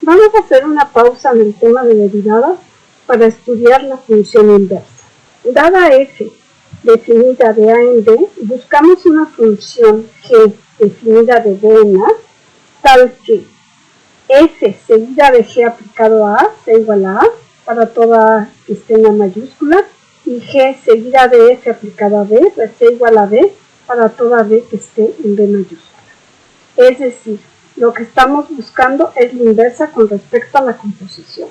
Vamos a hacer una pausa en el tema de derivadas para estudiar la función inversa. Dada f definida de a en b, buscamos una función g definida de b en a, tal que f seguida de g aplicado a a sea igual a para toda a que esté en a mayúscula, y g seguida de f aplicado a b sea igual a b para toda b que esté en b mayúscula. Es decir, lo que estamos buscando es la inversa con respecto a la composición.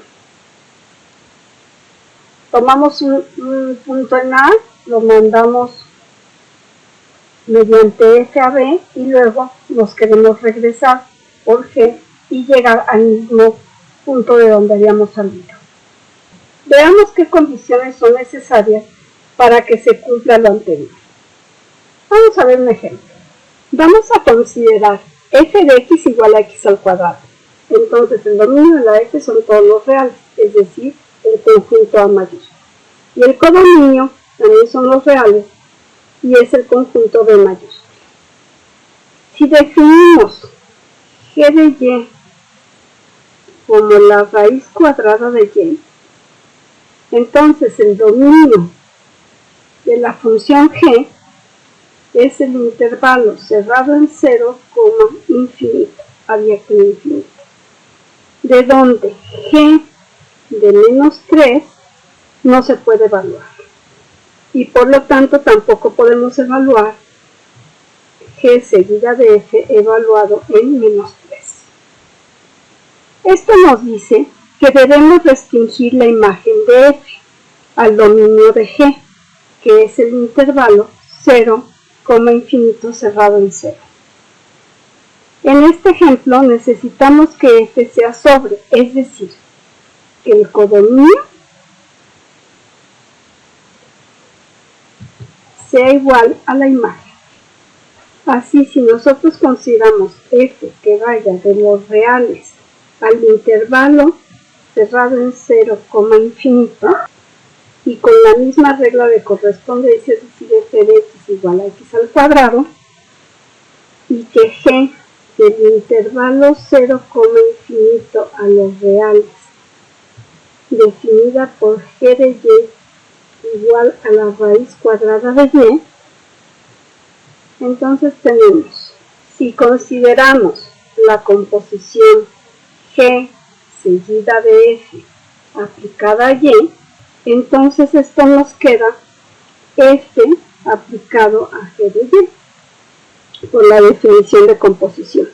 Tomamos un punto en A, lo mandamos mediante f a b y luego nos queremos regresar por g y llegar al mismo punto de donde habíamos salido. Veamos qué condiciones son necesarias para que se cumpla lo anterior. Vamos a ver un ejemplo. Vamos a considerar f de x igual a x al cuadrado. Entonces el dominio de la f son todos los reales, es decir, el conjunto a mayúscula. Y el codominio también son los reales y es el conjunto b mayúscula. Si definimos g de y como la raíz cuadrada de y, entonces el dominio de la función g es el intervalo cerrado en 0, infinito, abierto en infinito, de donde g de menos 3 no se puede evaluar, y por lo tanto tampoco podemos evaluar g seguida de f evaluado en menos 3. Esto nos dice que debemos restringir la imagen de f al dominio de g, que es el intervalo 0, infinito cerrado en 0. En este ejemplo necesitamos que f sea sobre, es decir, que el codominio sea igual a la imagen. Así, si nosotros consideramos f que vaya de los reales al intervalo cerrado en 0, infinito, y con la misma regla de correspondencia, es decir, f de x igual a x al cuadrado, y que g del intervalo 0, infinito a los reales, definida por g de y igual a la raíz cuadrada de y, entonces tenemos, si consideramos la composición g seguida de f aplicada a y, entonces esto nos queda f aplicado a g de y, por la definición de composición.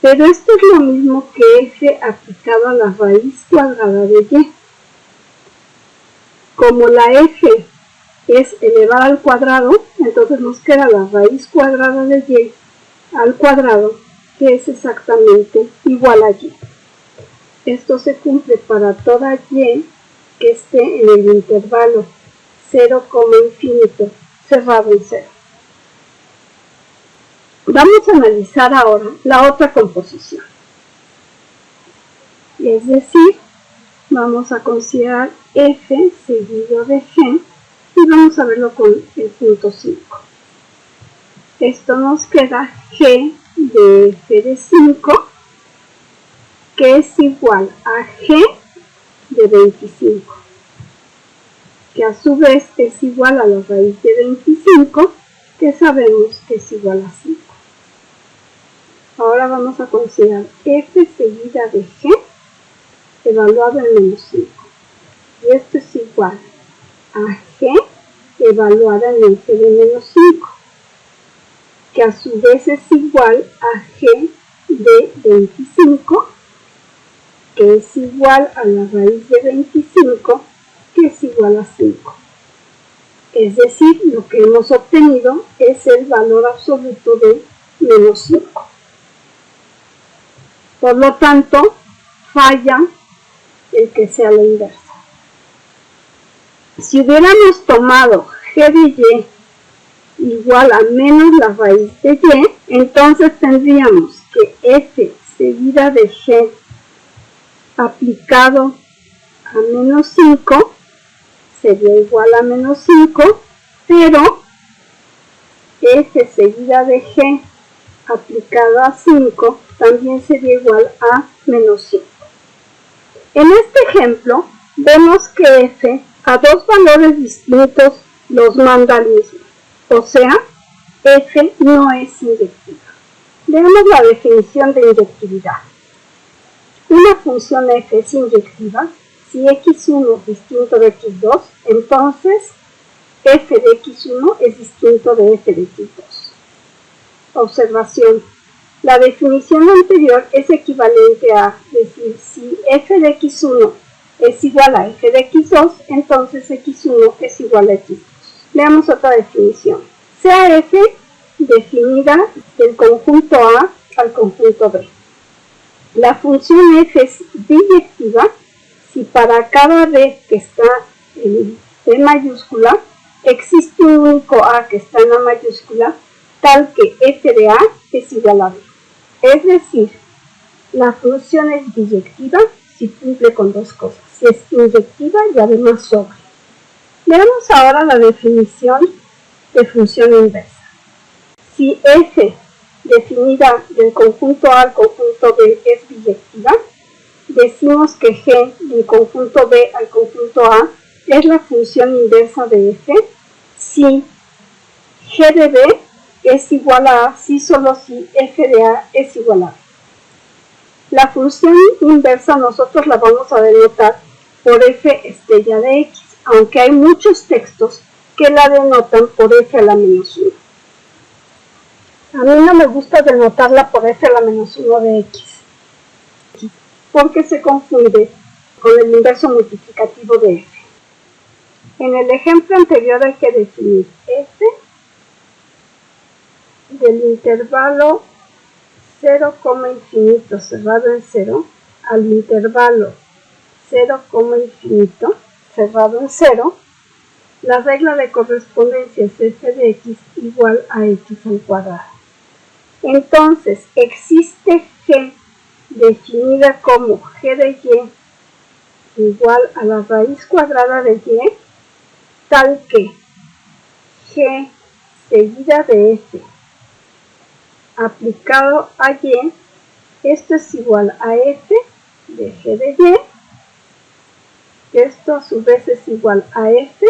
Pero esto es lo mismo que f aplicado a la raíz cuadrada de y. Como la f es elevada al cuadrado, entonces nos queda la raíz cuadrada de y al cuadrado, que es exactamente igual a y. Esto se cumple para toda y que esté en el intervalo 0, infinito cerrado en 0. Vamos a analizar ahora la otra composición. Es decir, vamos a considerar f seguido de g y vamos a verlo con el punto 5. Esto nos queda g de f de 5, que es igual a g de 25, que a su vez es igual a la raíz de 25, que sabemos que es igual a 5. Ahora vamos a considerar f seguida de g evaluado en menos 5. Y esto es igual a g evaluada en f de menos 5, que a su vez es igual a g de 25, que es igual a la raíz de 25, que es igual a 5. Es decir, lo que hemos obtenido es el valor absoluto de menos 5. Por lo tanto, falla el que sea la inversa. Si hubiéramos tomado g de y igual a menos la raíz de y, entonces tendríamos que f seguida de g aplicado a menos 5 sería igual a menos 5, pero f seguida de g aplicado a 5 también sería igual a menos 5. En este ejemplo, vemos que f a dos valores distintos los manda al mismo, o sea, f no es inyectiva. Veamos la definición de inyectividad. Una función f es inyectiva si x1 es distinto de x2, entonces f de x1 es distinto de f de x2. Observación. La definición anterior es equivalente a decir si f de x1 es igual a f de x2, entonces x1 es igual a x2. Veamos otra definición. Sea f definida del conjunto A al conjunto B. La función f es biyectiva si para cada b que está en B mayúscula existe un único A que está en A mayúscula, tal que f de A es igual a B. Es decir, la función es biyectiva si cumple con dos cosas, si es inyectiva y además sobre. Veamos ahora la definición de función inversa. Si f definida del conjunto A al conjunto B es biyectiva, decimos que g del conjunto B al conjunto A es la función inversa de f si g de B es igual a A si solo si f de A es igual a B. La función inversa nosotros la vamos a denotar por f estrella de x, aunque hay muchos textos que la denotan por f a la menos 1. A mí no me gusta denotarla por f a la menos 1 de x, porque se confunde con el inverso multiplicativo de f. En el ejemplo anterior hay que definir f del intervalo 0, infinito cerrado en 0 al intervalo 0, infinito cerrado en 0. La regla de correspondencia es f de x igual a x al cuadrado. Entonces, existe g definida como g de y igual a la raíz cuadrada de y, tal que g seguida de f aplicado a y, esto es igual a f de g de y, esto a su vez es igual a f,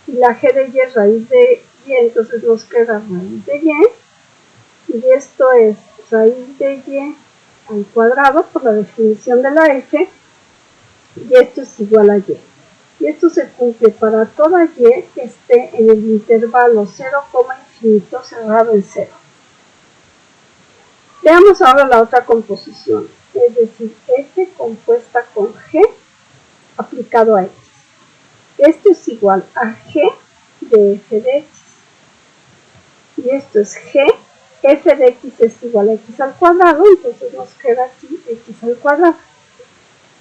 y la g de y es raíz de y, entonces nos queda raíz de y esto es raíz de y al cuadrado por la definición de la f, y esto es igual a y. Y esto se cumple para toda y que esté en el intervalo 0, infinito cerrado en 0. Veamos ahora la otra composición, es decir, f compuesta con g aplicado a x. Esto es igual a g de f de x. Y esto es g, f de x es igual a x al cuadrado, entonces nos queda aquí x al cuadrado.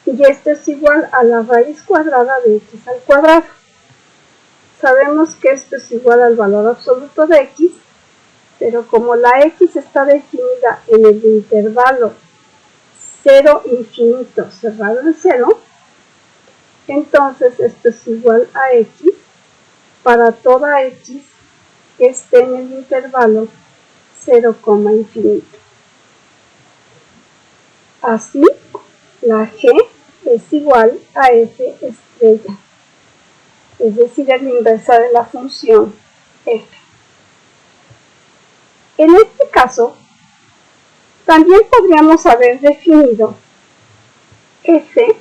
Y esto es igual a la raíz cuadrada de x al cuadrado. Sabemos que esto es igual al valor absoluto de x, pero como la x está definida en el intervalo 0, infinito cerrado en 0, entonces esto es igual a x para toda x que esté en el intervalo 0, infinito. Así, la g es igual a f estrella, es decir, es la inversa de la función f. En este caso, también podríamos haber definido f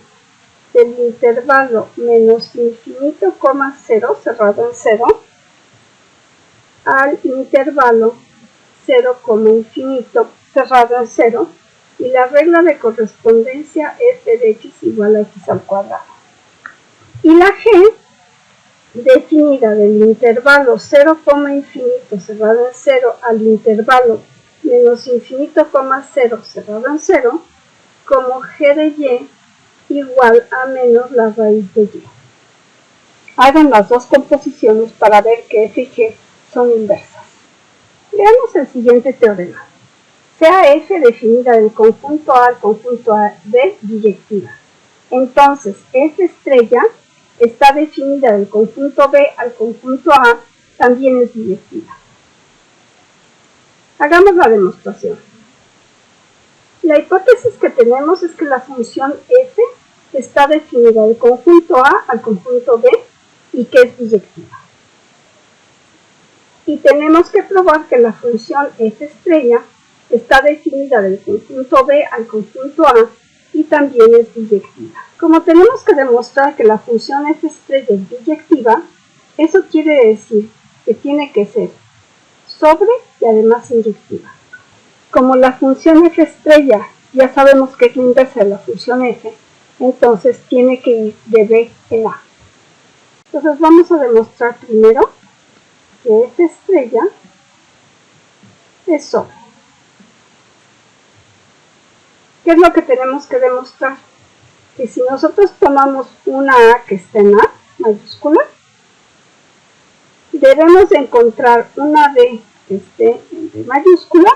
del intervalo menos infinito, 0 cerrado en 0 al intervalo 0, infinito cerrado en 0, y la regla de correspondencia f de x igual a x al cuadrado. Y la g definida del intervalo 0, infinito cerrado en 0 al intervalo menos infinito, 0 cerrado en 0, como g de y igual a menos la raíz de y. Hagan las dos composiciones para ver que f y g son inversas. Veamos el siguiente teorema. Sea f definida del conjunto A al conjunto B biyectiva. Entonces, f estrella está definida del conjunto B al conjunto A, también es biyectiva. Hagamos la demostración. La hipótesis que tenemos es que la función f está definida del conjunto A al conjunto B y que es biyectiva. Y tenemos que probar que la función f estrella está definida del conjunto B al conjunto A y también es biyectiva. Como tenemos que demostrar que la función f estrella es biyectiva, eso quiere decir que tiene que ser sobre y además inyectiva. Como la función f estrella ya sabemos que es la inversa de la función f, entonces tiene que ir de B en A. Entonces vamos a demostrar primero que f estrella es sobre. ¿Qué es lo que tenemos que demostrar? Que si nosotros tomamos una A que está en A mayúscula, debemos de encontrar una B que esté en B mayúscula,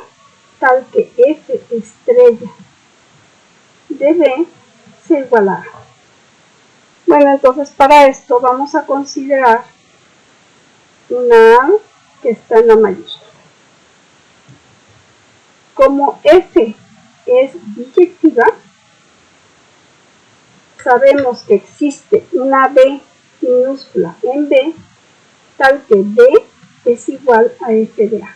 tal que f estrella de B sea igual a A. Bueno, entonces para esto vamos a considerar una A que está en la mayúscula. Como f es biyectiva, sabemos que existe una B minúscula en B, tal que B es igual a f de A.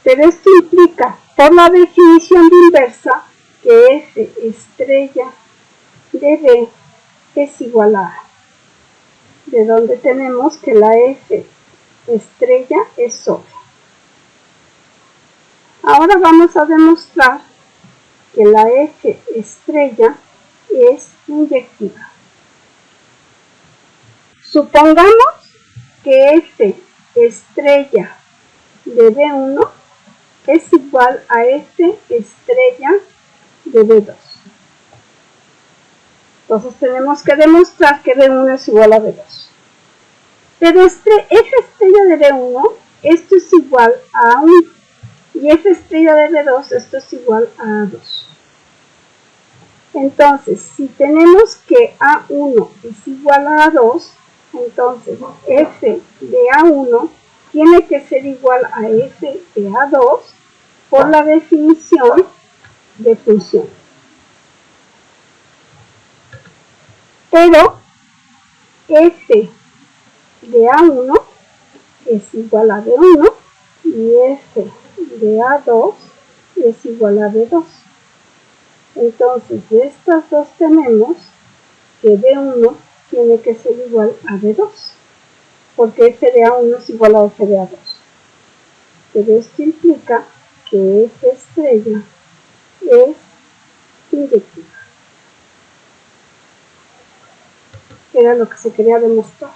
Pero esto implica, por la definición de inversa, que f estrella de B es igual a A, de donde tenemos que la f estrella es sobre. Ahora vamos a demostrar que la f estrella es inyectiva. Supongamos que f estrella de B1 es igual a f estrella de B2. Entonces tenemos que demostrar que B1 es igual a B2. Pero f estrella de B1, esto es igual a 1. Y f estrella de B2, esto es igual a A2. Entonces, si tenemos que A1 es igual a A2, entonces f de A1 tiene que ser igual a f de A2 por la definición de función. Pero f de A1 es igual a B1 y f de A2 es igual a B2. Entonces, de estas dos tenemos que B1 tiene que ser igual a B2, porque f de A1 es igual a f de A2. Pero esto implica que f estrella es inyectiva. Era lo que se quería demostrar.